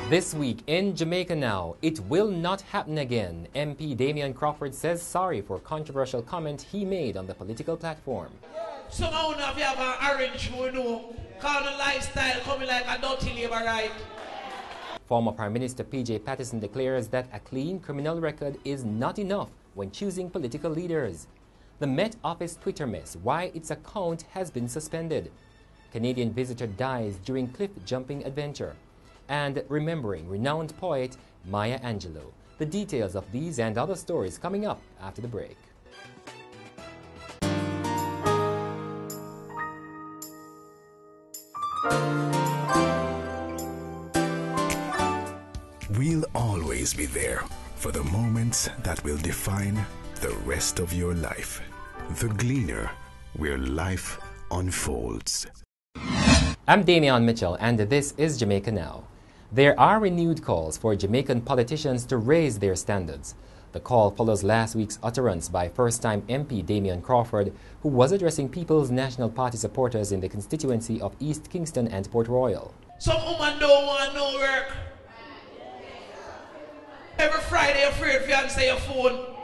This week in Jamaica Now, it will not happen again. MP Damian Crawford says sorry for controversial comment he made on the political platform. Some of you have an orange, you know, kind of lifestyle coming like a dirty labor right. Former Prime Minister P.J. Patterson declares that a clean criminal record is not enough when choosing political leaders. The Met Office Twitter mess, why its account has been suspended. Canadian visitor dies during cliff jumping adventure. And remembering renowned poet May Angelou. The details of these and other stories coming up after the break. We'll always be there for the moments that will define the rest of your life. The Gleaner, where life unfolds. I'm Damian Mitchell, and this is Jamaica Now. There are renewed calls for Jamaican politicians to raise their standards. The call follows last week's utterance by first-time MP Damian Crawford, who was addressing People's National Party supporters in the constituency of East Kingston and Port Royal. Some woman don't want no work. Every Friday afraid if you answer your phone.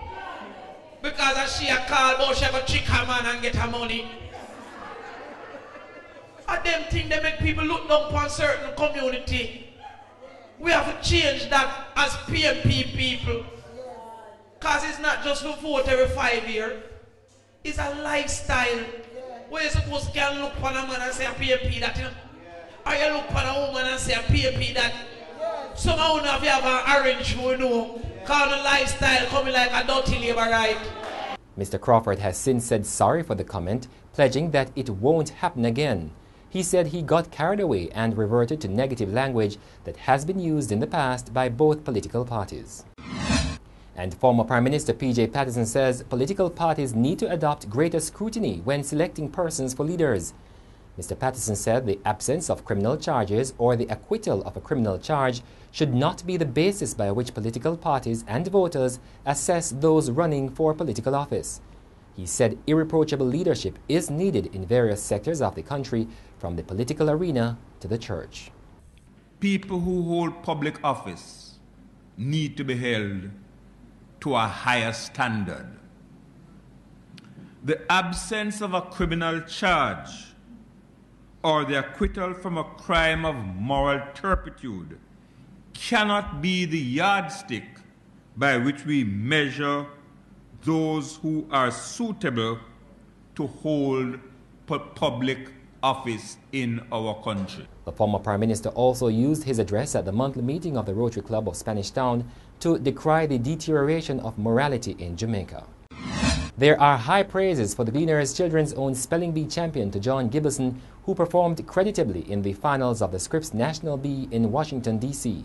Because as she a call, but she go trick her man and get her money. And them things they make people look down upon certain community. We have to change that as PMP people. Because it's not just to vote every 5 years. It's a lifestyle. Where you're supposed to can look upon a man and say a PMP that, you know? Or you look upon a woman and say a PMP that. Some of you have an orange, you know, kind of lifestyle coming like a dirty labor right. Mr. Crawford has since said sorry for the comment, pledging that it won't happen again. He said he got carried away and reverted to negative language that has been used in the past by both political parties. And former Prime Minister P.J. Patterson says political parties need to adopt greater scrutiny when selecting persons for leaders. Mr. Patterson said the absence of criminal charges or the acquittal of a criminal charge should not be the basis by which political parties and voters assess those running for political office. He said irreproachable leadership is needed in various sectors of the country, from the political arena to the church. People who hold public office need to be held to a higher standard. The absence of a criminal charge or the acquittal from a crime of moral turpitude cannot be the yardstick by which we measure those who are suitable to hold public office in our country. The former Prime Minister also used his address at the monthly meeting of the Rotary Club of Spanish Town to decry the deterioration of morality in Jamaica. There are high praises for the Gleaner's Children's Own Spelling Bee champion John Gibbison, who performed creditably in the finals of the Scripps National Bee in Washington, D.C.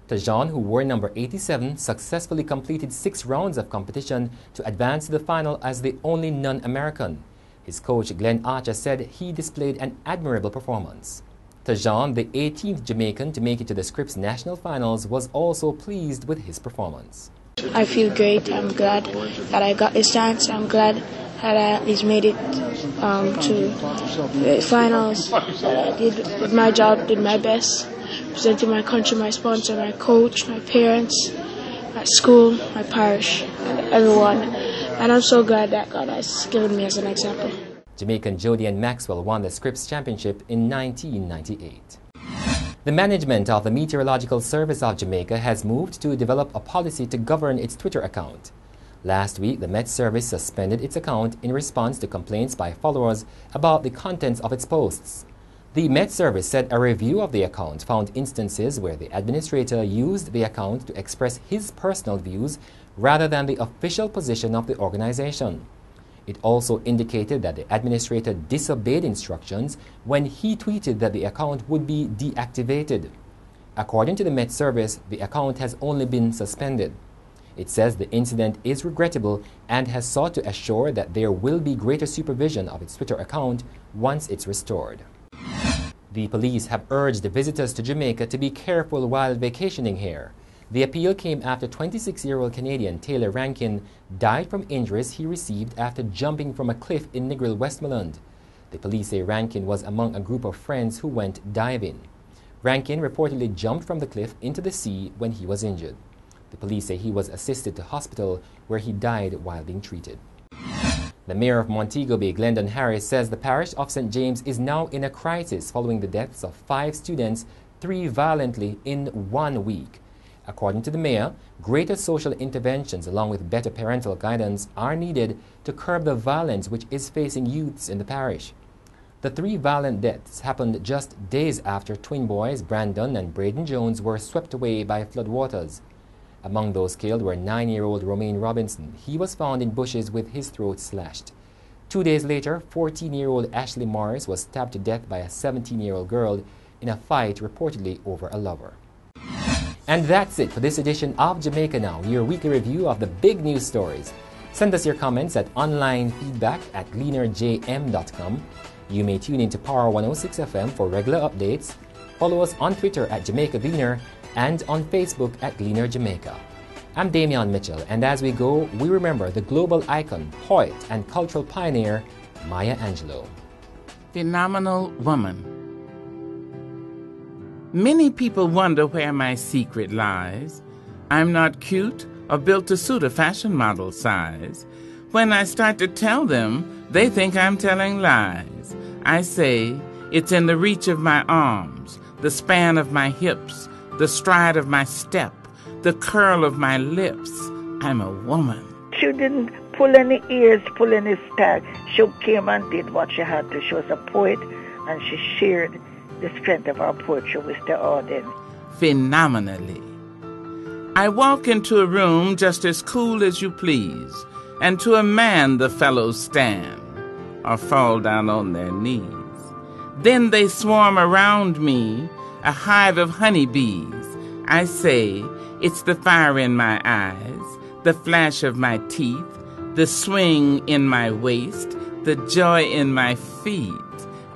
Tajon, who wore number 87, successfully completed 6 rounds of competition to advance to the final as the only non-American. His coach, Glenn Archer, said he displayed an admirable performance. Tajon, the 18th Jamaican to make it to the Scripps National Finals, was also pleased with his performance. I feel great. I'm glad that I got this chance. I'm glad that I at least made it to the finals. I did my job, did my best, presenting my country, my sponsor, my coach, my parents, my school, my parish, everyone. And I'm so glad that God has given me as an example. Jamaican Jodian Maxwell won the Scripps Championship in 1998. The management of the Meteorological Service of Jamaica has moved to develop a policy to govern its Twitter account. Last week, the Met Service suspended its account in response to complaints by followers about the contents of its posts. The Met Service said a review of the account found instances where the administrator used the account to express his personal views rather than the official position of the organization. It also indicated that the administrator disobeyed instructions when he tweeted that the account would be deactivated. According to the Met Service, the account has only been suspended. It says the incident is regrettable and has sought to assure that there will be greater supervision of its Twitter account once it's restored. The police have urged visitors to Jamaica to be careful while vacationing here. The appeal came after 26-year-old Canadian Taylor Rankin died from injuries he received after jumping from a cliff in Negril, Westmoreland. The police say Rankin was among a group of friends who went diving. Rankin reportedly jumped from the cliff into the sea when he was injured. The police say he was assisted to hospital where he died while being treated. The mayor of Montego Bay, Glendon Harris, says the parish of St. James is now in a crisis following the deaths of 5 students, 3 violently, in 1 week. According to the mayor, greater social interventions along with better parental guidance are needed to curb the violence which is facing youths in the parish. The 3 violent deaths happened just days after twin boys Brandon and Braden Jones were swept away by floodwaters. Among those killed were 9-year-old Romaine Robinson. He was found in bushes with his throat slashed. 2 days later, 14-year-old Ashley Morris was stabbed to death by a 17-year-old girl in a fight reportedly over a lover. And that's it for this edition of Jamaica Now, your weekly review of the big news stories. Send us your comments at onlinefeedback@gleanerjm.com. You may tune in to Power 106 FM for regular updates. Follow us on Twitter at Jamaica Gleaner and on Facebook at Gleaner Jamaica. I'm Damian Mitchell, and as we go, we remember the global icon, poet, and cultural pioneer, Maya Angelou. Phenomenal woman. Many people wonder where my secret lies. I'm not cute or built to suit a fashion model size. When I start to tell them, they think I'm telling lies. I say, it's in the reach of my arms, the span of my hips, the stride of my step, the curl of my lips. I'm a woman. She didn't pull any ears, pull any style. She came and did what she had to. She was a poet, and she shared the strength of her poetry with the audience. Phenomenally. I walk into a room just as cool as you please, and to a man the fellows stand or fall down on their knees. Then they swarm around me, a hive of honeybees. I say, it's the fire in my eyes, the flash of my teeth, the swing in my waist, the joy in my feet.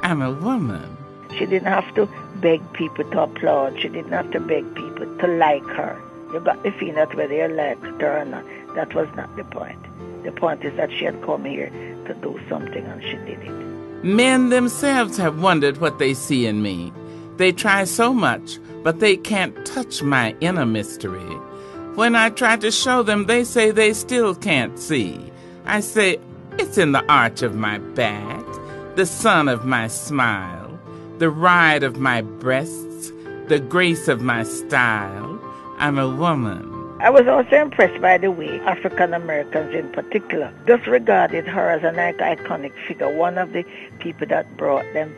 I'm a woman. She didn't have to beg people to applaud. She didn't have to beg people to like her. You got the feeling that whether you liked her or not, that was not the point. The point is that she had come here to do something, and she did it. Men themselves have wondered what they see in me. They try so much, but they can't touch my inner mystery. When I try to show them, they say they still can't see. I say, it's in the arch of my back, the sun of my smile, the ride of my breasts, the grace of my style. I'm a woman. I was also impressed by the way African Americans in particular just regarded her as an iconic figure, one of the people that brought them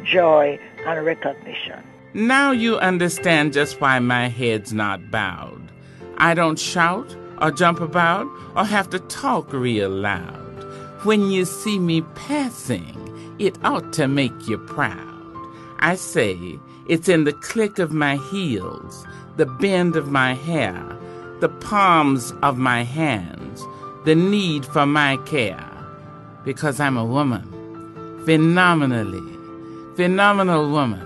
joy and recognition. Now you understand just why my head's not bowed. I don't shout or jump about or have to talk real loud. When you see me passing, it ought to make you proud. I say it's in the click of my heels, the bend of my hair, the palms of my hands, the need for my care, because I'm a woman. Phenomenal woman.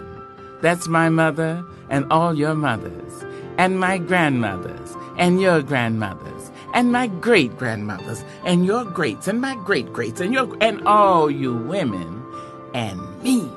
That's my mother and all your mothers, and my grandmothers, and your grandmothers, and my great-grandmothers, and your greats, and my great-greats, and all you women, and me.